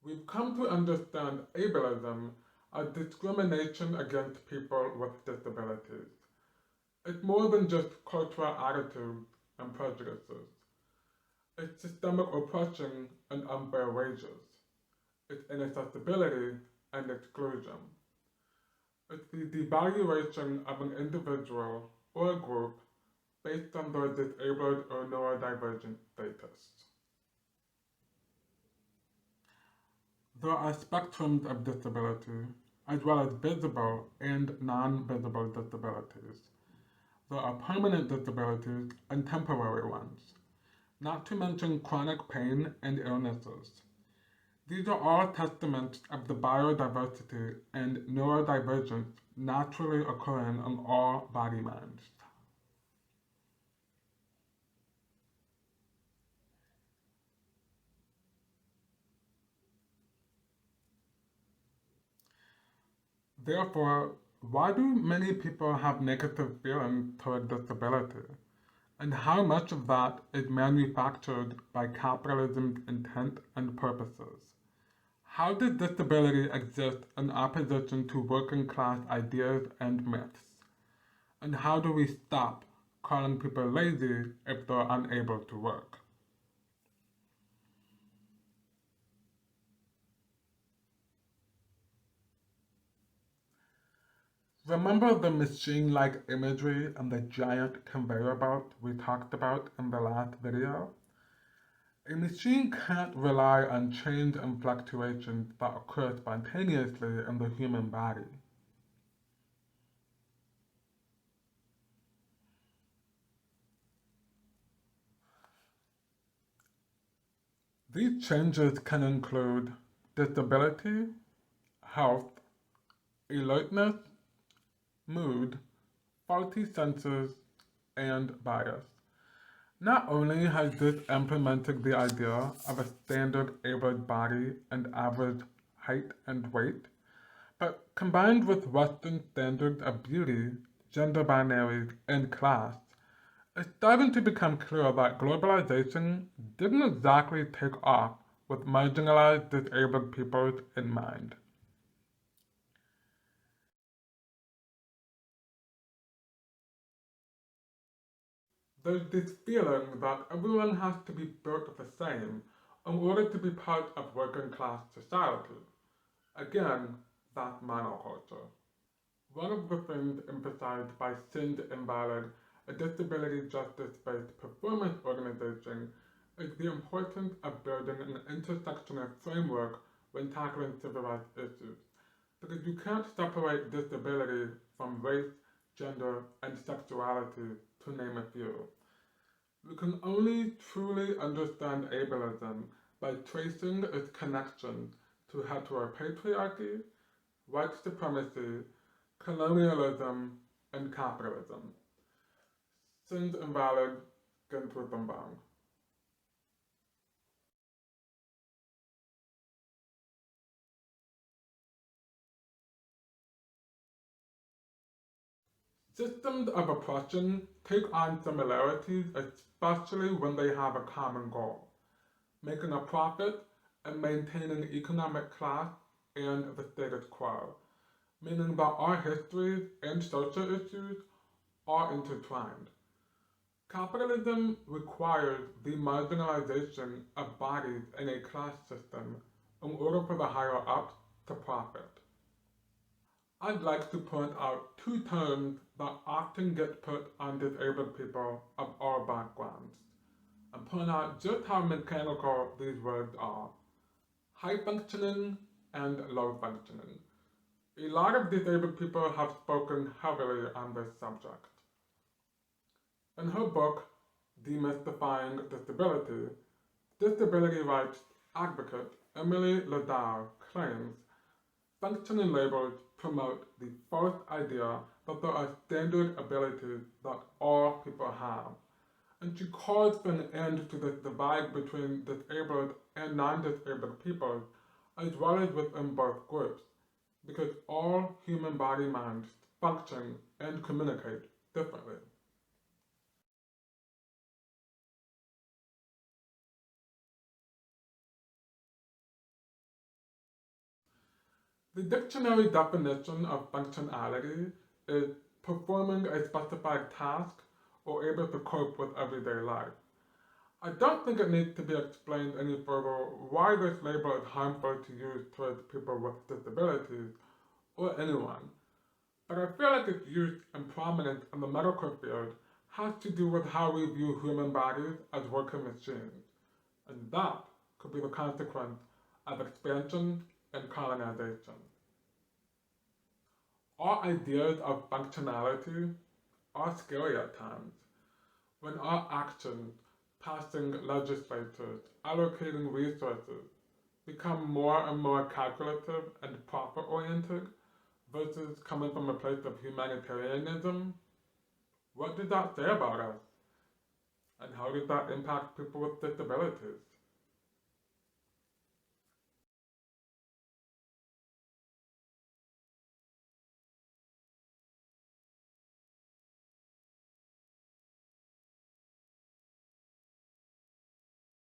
We've come to understand ableism as discrimination against people with disabilities. It's more than just cultural attitudes and prejudices. It's systemic oppression and unfair wages. It's inaccessibility and exclusion. It's the devaluation of an individual or a group based on their disabled or neurodivergent status. There are spectrums of disability, as well as visible and non-visible disabilities. There are permanent disabilities and temporary ones, not to mention chronic pain and illnesses. These are all testaments of the biodiversity and neurodivergence naturally occurring in all body minds. Therefore, why do many people have negative feelings toward disability? And how much of that is manufactured by capitalism's intent and purposes? How does disability exist in opposition to working class ideas and myths? And how do we stop calling people lazy if they're unable to work? Remember the machine-like imagery and the giant conveyor belt we talked about in the last video? A machine can't rely on change and fluctuations that occur spontaneously in the human body. These changes can include disability, health, alertness, mood, faulty senses, and bias. Not only has this implemented the idea of a standard average body and average height and weight, but combined with Western standards of beauty, gender binaries, and class, it's starting to become clear that globalization didn't exactly take off with marginalized disabled peoples in mind. There's this feeling that everyone has to be built the same in order to be part of working class society. Again, that's monoculture. One of the things emphasized by Sind Invalid, a disability justice-based performance organization, is the importance of building an intersectional framework when tackling civil rights issues, because you can't separate disability from race, gender, and sexuality, to name a few. We can only truly understand ableism by tracing its connection to heteropatriarchy, white supremacy, colonialism, and capitalism. Sind Invalid, Gentwurtenbang. Systems of oppression take on similarities, especially when they have a common goal: making a profit and maintaining economic class and the status quo, meaning that our histories and social issues are intertwined. Capitalism requires the marginalization of bodies in a class system in order for the higher ups to profit. I'd like to point out two terms that often get put on disabled people of all backgrounds, and point out just how mechanical these words are: high functioning and low functioning. A lot of disabled people have spoken heavily on this subject. In her book, Demystifying Disability, disability rights advocate Emily Ladau claims functioning labels promote the false idea that there are standard abilities that all people have, and she calls for an end to this divide between disabled and non-disabled people, as well as within both groups, because all human body minds function and communicate differently. The dictionary definition of functionality is performing a specified task or able to cope with everyday life. I don't think it needs to be explained any further why this label is harmful to use towards people with disabilities or anyone, but I feel like its use and prominence in the medical field has to do with how we view human bodies as working machines, and that could be the consequence of expansion and colonization. Our ideas of functionality are scary at times. When our actions, passing legislatures, allocating resources, become more and more calculative and profit-oriented versus coming from a place of humanitarianism, what does that say about us? And how does that impact people with disabilities?